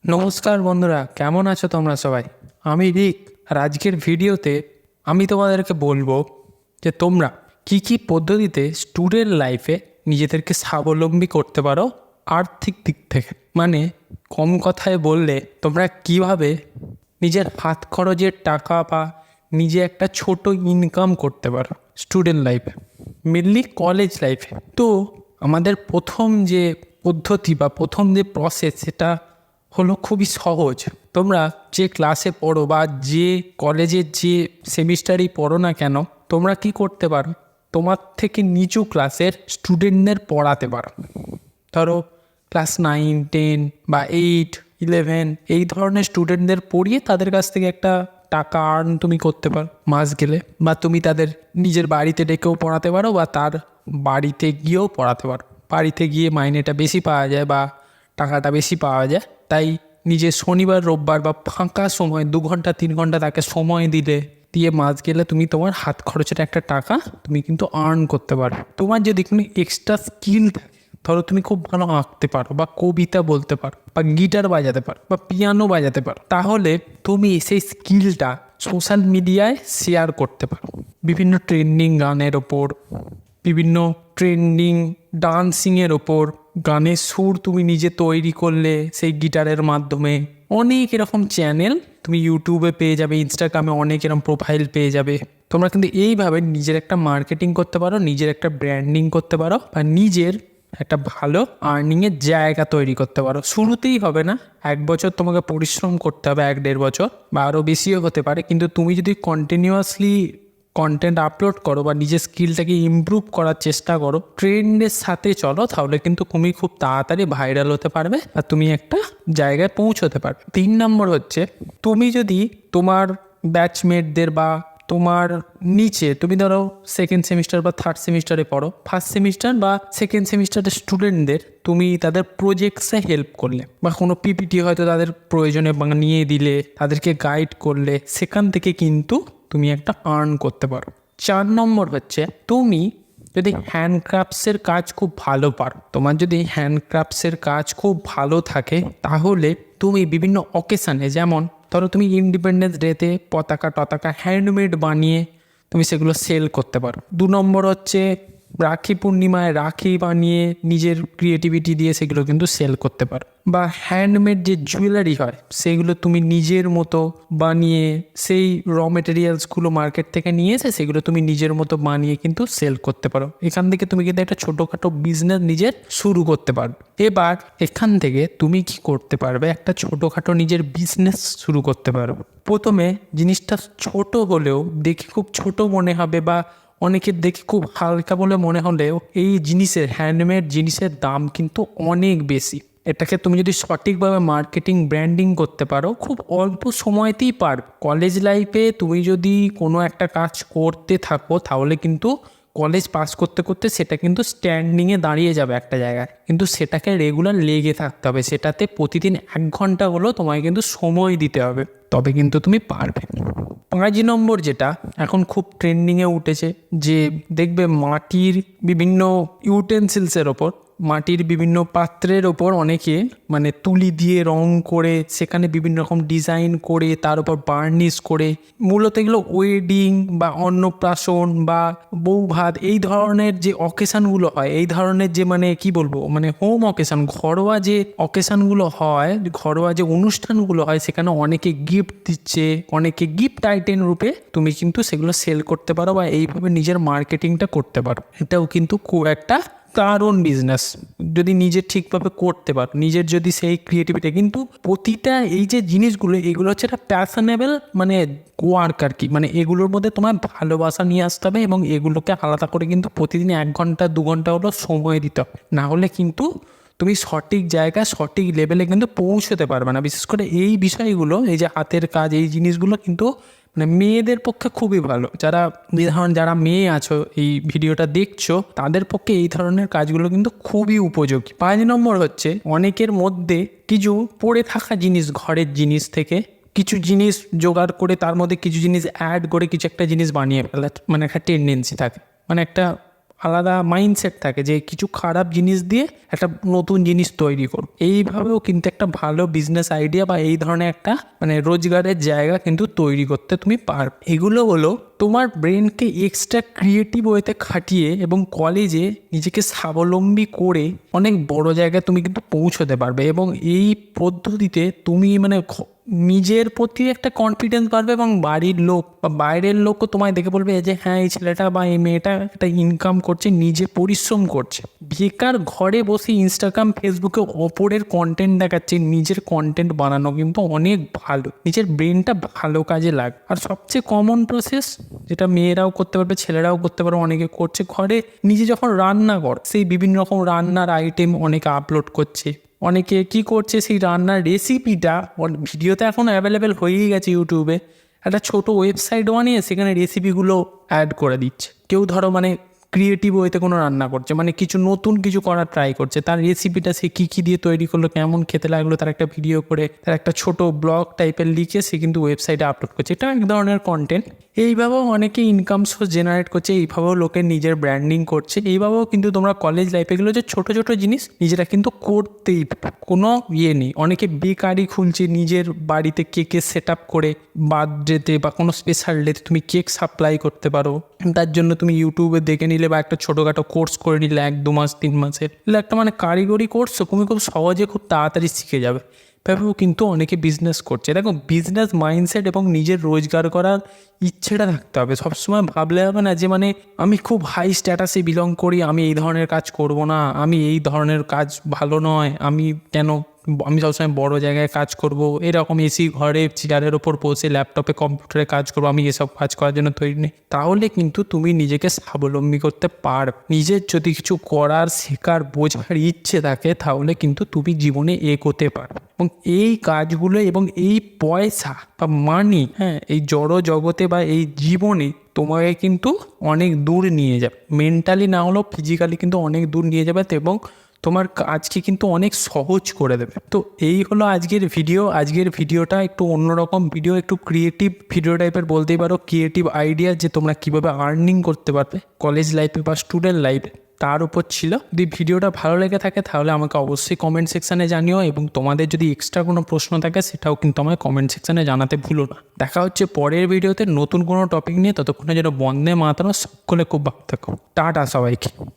নমস্কার বন্ধুরা, কেমন আছো তোমরা সবাই? আমি রিক। আর আজকের ভিডিওতে আমি তোমাদেরকে বলবো যে তোমরা কি কি পদ্ধতিতে স্টুডেন্ট লাইফে নিজেদেরকে স্বাবলম্বী করতে পারো আর্থিক দিক থেকে। মানে কম কথায় বললে তোমরা কিভাবে নিজের হাত খরচের টাকা বা নিজে একটা ছোট ইনকাম করতে পারো স্টুডেন্ট লাইফে, মেনলি কলেজ লাইফে। তো আমাদের প্রথম যে পদ্ধতি বা প্রথম যে প্রসেস সেটা হলো খুবই সহজ। তোমরা যে ক্লাসে পড়ো বা যে কলেজের যে সেমিস্টারই পড়ো না কেন, তোমরা কি করতে পারো, তোমার থেকে নিচু ক্লাসের স্টুডেন্টদের পড়াতে পারো। ধরো ক্লাস 9, 10 বা 8, 11 এই ধরনের স্টুডেন্টদের পড়িয়ে তাদের কাছ থেকে একটা টাকা আর্ন তুমি করতে পারো মাস গেলে। বা তুমি তাদের নিজের বাড়িতে ডেকেও পড়াতে পারো বা তার বাড়িতে গিয়েও পড়াতে পারো। বাড়িতে গিয়ে মাইনেটা বেশি পাওয়া যায় বা টাকাটা বেশি পাওয়া যায়, তাই নিজের শনিবার রোববার বা ফাঁকা সময় 2 ঘন্টা 3 ঘন্টা তাকে সময় দিয়ে মাস গেলে তুমি তোমার হাত খরচের একটা টাকা তুমি কিন্তু আর্ন করতে পারো। তোমার যদি কোনো এক্সট্রা স্কিল থাকে, ধরো তুমি খুব ভালো আঁকতে পারো বা কবিতা বলতে পারো বা গিটার বাজাতে পারো বা পিয়ানো বাজাতে পারো, তাহলে তুমি সেই স্কিলটা সোশ্যাল মিডিয়ায় শেয়ার করতে পারো। বিভিন্ন ট্রেন্ডিং গানের ওপর, বিভিন্ন ট্রেন্ডিং ডান্সিংয়ের ওপর, গানের সুর তুমি নিজে তৈরি করলে সেই গিটারের মাধ্যমে। অনেক এরকম চ্যানেল তুমি ইউটিউবে পেয়ে যাবে, ইনস্টাগ্রামে অনেক এরকম প্রোফাইল পেয়ে যাবে। তোমরা কিন্তু এইভাবে নিজের একটা মার্কেটিং করতে পারো, নিজের একটা ব্র্যান্ডিং করতে পারো বা নিজের একটা ভালো আর্নিংয়ের জায়গা তৈরি করতে পারো। শুরুতেই হবে না, 1 বছর তোমাকে পরিশ্রম করতে হবে, 1-1.5 বছর বা আরও বেশিও হতে পারে। কিন্তু তুমি যদি কন্টিনিউয়াসলি কন্টেন্ট আপলোড করো বা নিজের স্কিলটাকে ইমপ্রুভ করার চেষ্টা করো, ট্রেন্ডের সাথে চলো, তাহলে কিন্তু তুমি খুব তাড়াতাড়ি ভাইরাল হতে পারবে আর তুমি একটা জায়গায় পৌঁছতে পারবে। 3 নম্বর হচ্ছে, তুমি যদি তোমার ব্যাচমেটদের বা তোমার নিচে, তুমি ধরো সেকেন্ড সেমিস্টার বা থার্ড সেমিস্টারে পড়ো, ফার্স্ট সেমিস্টার বা সেকেন্ড সেমিস্টারের স্টুডেন্টদের তুমি তাদের প্রজেক্টসে হেল্প করলে বা কোনো পিপিটি হয়তো তাদের প্রয়োজনে বানিয়ে দিলে, তাদেরকে গাইড করলে, সেখান থেকে কিন্তু তুমি একটা আর্ন করতে পারো। 4 নম্বর হচ্ছে, তুমি যদি হ্যান্ডক্রাফটসের কাজ খুব ভালো পারো, তোমার যদি হ্যান্ডক্রাফটসের কাজ খুব ভালো থাকে, তাহলে তুমি বিভিন্ন অকেশানে, যেমন ধরো তুমি ইন্ডিপেন্ডেন্স ডেতে পতাকা টতাকা হ্যান্ডমেড বানিয়ে তুমি সেগুলো সেল করতে পারো। 2 নম্বর হচ্ছে, রাখি পূর্ণিমায় রাখি বানিয়ে নিজের ক্রিয়েটিভিটি দিয়ে সেগুলো কিন্তু সেল করতে পারো। বা হ্যান্ডমেড যে জুয়েলারি হয় সেগুলো তুমি নিজের মতো বানিয়ে, সেই র মেটেরিয়ালসগুলো মার্কেট থেকে নিয়ে এসে সেগুলো তুমি নিজের মতো বানিয়ে কিন্তু সেল করতে পারো। এখান থেকে তুমি কিন্তু একটা ছোটোখাটো বিজনেস নিজের শুরু করতে পারবে। এবার এখান থেকে তুমি কি করতে পারবে, একটা ছোটোখাটো নিজের বিজনেস শুরু করতে পারবে। প্রথমে জিনিসটা ছোট হলেও দেখে খুব ছোট মনে হবে বা অনেকের দেখে খুব হালকা বলে মনে হলেও এই জিনিসের, হ্যান্ডমেড জিনিসের দাম কিন্তু অনেক বেশি। এটাকে তুমি যদি সঠিকভাবে মার্কেটিং ব্র্যান্ডিং করতে পারো, খুব অল্প সময়তেই পারবে। কলেজ লাইফে তুমি যদি কোনো একটা কাজ করতে থাকো, তাহলে কিন্তু কলেজ পাস করতে করতে সেটা কিন্তু স্ট্যান্ডিংয়ে দাঁড়িয়ে যাবে একটা জায়গায়, কিন্তু সেটাকে রেগুলার লেগে থাকতে হবে, সেটাতে প্রতিদিন 1 ঘন্টা হলেও তোমায় কিন্তু সময় দিতে হবে, তবে কিন্তু তুমি পারবে। 5 নম্বর যেটা এখন খুব ট্রেন্ডিংয়ে উঠেছে, যে দেখবে মাটির বিভিন্ন ইউটেন্সিলসের ওপর, মাটির বিভিন্ন পাত্রের ওপর অনেকে মানে তুলি দিয়ে রং করে, সেখানে বিভিন্ন রকম ডিজাইন করে, তার উপর বার্নিশ করে, মূলত এগুলো ওয়েডিং বা অন্নপ্রাশন বা বৌভাত এই ধরনের যে অকেশানগুলো হয়, এই ধরনের যে মানে কি বলবো, মানে হোম অকেশান, ঘরোয়া যে অকেশানগুলো হয়, ঘরোয়া যে অনুষ্ঠানগুলো হয়, সেখানে অনেকে গিফট দিচ্ছে, অনেকে গিফট আইটেম রূপে তুমি কিন্তু সেগুলো সেল করতে পারো বা এইভাবে নিজের মার্কেটিংটা করতে পারো। এটাও কিন্তু খুব একটা দারুণ বিজনেস যদি নিজে ঠিকভাবে করতে পারো, নিজের যদি সেই ক্রিয়েটিভিটি। কিন্তু প্রতিটা এই যে জিনিসগুলো, এগুলো হচ্ছে একটা প্যাশনেবল মানে ওয়ার্ক আর কি, মানে এগুলোর মধ্যে তোমার ভালোবাসা নিয়ে আসতে হবে এবং এগুলোকে আলাদা করে কিন্তু প্রতিদিন 1 ঘন্টা 2 ঘন্টা হলো সময় দিতে হবে, না হলে কিন্তু তুমি সঠিক জায়গায় সঠিক লেভেলে কিন্তু পৌঁছতে পারবে না। বিশেষ করে এই বিষয়গুলো, এই যে হাতের কাজ, এই জিনিসগুলো কিন্তু মানে মেয়েদের পক্ষে খুবই ভালো। যারা মেয়ে আছো এই ভিডিওটা দেখছো, তাদের পক্ষে এই ধরনের কাজগুলো কিন্তু খুবই উপযোগী। 5 নম্বর হচ্ছে, অনেকের মধ্যে কিছু পড়ে থাকা জিনিস, ঘরের জিনিস থেকে কিছু জিনিস জোগাড় করে তার মধ্যে কিছু জিনিস অ্যাড করে কিছু একটা জিনিস বানিয়ে ফেলা, মানে একটা টেন্ডেন্সি থাকে, মানে একটা আলাদা মাইন্ডসেট থাকে যে কিছু খারাপ জিনিস দিয়ে একটা নতুন জিনিস তৈরি করো। এইভাবেও কিন্তু একটা ভালো বিজনেস আইডিয়া বা এই ধরনের একটা মানে রোজগারের জায়গা কিন্তু তৈরি করতে তুমি পারবে। এগুলো হলো তোমার ব্রেনকে এক্সট্রা ক্রিয়েটিভ ওয়েতে খাটিয়ে এবং কলেজে নিজেকে স্বাবলম্বী করে অনেক বড় জায়গায় তুমি কিন্তু পৌঁছতে পারবে। এবং এই পদ্ধতিতে তুমি মানে নিজের প্রতি একটা কনফিডেন্স বাড়বে এবং বাড়ির লোক বা বাইরের লোকও তোমায় দেখে বলবে যে হ্যাঁ এই ছেলেটা বা এই মেয়েটা একটা ইনকাম করছে, নিজে পরিশ্রম করছে। বেকার ঘরে বসে ইনস্টাগ্রাম ফেসবুকে অপরের কন্টেন্ট দেখাচ্ছে, নিজের কন্টেন্ট বানানো কিন্তু অনেক ভালো, নিজের ব্রেনটা ভালো কাজে লাগ। আর সবচেয়ে কমন প্রসেস যেটা মেয়েরাও করতে পারবে, ছেলেরাও করতে পারবে, অনেকে করছে, ঘরে নিজে যখন রান্না কর সেই বিভিন্ন রকম রান্নার আইটেম অনেকে আপলোড করছে। অনেকে কি করছে, সেই রান্নার রেসিপিটা ভিডিওতে এখন অ্যাভেলেবেল হয়েই গেছে ইউটিউবে, একটা ছোট ওয়েবসাইট বানিয়ে সেখানে রেসিপিগুলো অ্যাড করে দিচ্ছে। কেউ ধরো মানে ক্রিয়েটিভ ওয়েতে কোনো রান্না করছে, মানে কিছু নতুন কিছু করার ট্রাই করছে, তার রেসিপিটা সে কী কী দিয়ে তৈরি করলো, কেমন খেতে লাগলো, তার একটা ভিডিও করে তার একটা ছোট ব্লগ টাইপের লিখে সে কিন্তু ওয়েবসাইটে আপলোড করছে। এটা এক ধরনের কন্টেন্ট। এইভাবেও অনেকে ইনকাম সোর্স জেনারেট করছে, এইভাবেও লোকের নিজের ব্র্যান্ডিং করছে। এইভাবেও কিন্তু তোমরা কলেজ লাইফে গেলো যে ছোটো ছোটো জিনিস নিজেরা কিন্তু করতেই কোনো নেই। অনেকে বেকারি খুলছে নিজের বাড়িতে, কেকের সেট আপ করে বার্থডেতে বা কোনো স্পেশাল ডেতে তুমি কেক সাপ্লাই করতে পারো। তার জন্য তুমি ইউটিউবে দেখে নিলে বা একটা ছোটোখাটো কোর্স করে নিলে 1-2 মাস 3 মাসের, একটা মানে কারিগরি কোর্স তুমি খুব সহজে খুব তাড়াতাড়ি শিখে যাবে। ভেবেও কিন্তু অনেকে বিজনেস করছে। দেখো, বিজনেস মাইন্ডসেট এবং নিজের রোজগার করার ইচ্ছেটা থাকতে হবে। সবসময় ভাবলে হবে না যে মানে আমি খুব হাই স্ট্যাটাসে বিলং করি, আমি এই ধরনের কাজ করব না, আমি এই ধরনের কাজ ভালো নয়, আমি সবসময় বড় জায়গায় কাজ করব, এরকম এসি ঘরে চেয়ারের ওপর বসে ল্যাপটপে কম্পিউটারে কাজ করবো, আমি এসব কাজ করার জন্য তৈরি নেই। তাহলে কিন্তু তুমি নিজেকে স্বাবলম্বী করতে পারবে। নিজের যদি কিছু করার, শেখার, বোঝার ইচ্ছে থাকে তাহলে কিন্তু তুমি জীবনে এগোতে পারবে। এবং এই কাজগুলো এবং এই পয়সা বা মানি, হ্যাঁ, এই জড় জগতে বা এই জীবনে তোমাকে কিন্তু অনেক দূর নিয়ে যাবে। মেন্টালি না হলেও ফিজিক্যালি কিন্তু অনেক দূর নিয়ে যাবে এবং তোমার কাজকে কিন্তু অনেক সহজ করে দেবে। তো এই হলো আজকের ভিডিও। আজকের ভিডিওটা একটু অন্যরকম ভিডিও, একটু ক্রিয়েটিভ ভিডিও টাইপের বলতেই পারো। ক্রিয়েটিভ আইডিয়া যে তোমরা কীভাবে আর্নিং করতে পারবে কলেজ লাইফে বা স্টুডেন্ট লাইফে, তার উপর ছিল। যদি ভিডিওটা ভালো লেগে থাকে তাহলে আমাকে অবশ্যই কমেন্ট সেকশানে জানিও, এবং তোমাদের যদি এক্সট্রা কোনো প্রশ্ন থাকে সেটাও কিন্তু আমাকে কমেন্ট সেকশানে জানাতে ভুলো না। দেখা হচ্ছে পরের ভিডিওতে নতুন কোনো টপিক নিয়ে। ততক্ষণে যেন বন্দে মাতরম, সকলে খুব ভালো থাকো। টাটা সবাইকে।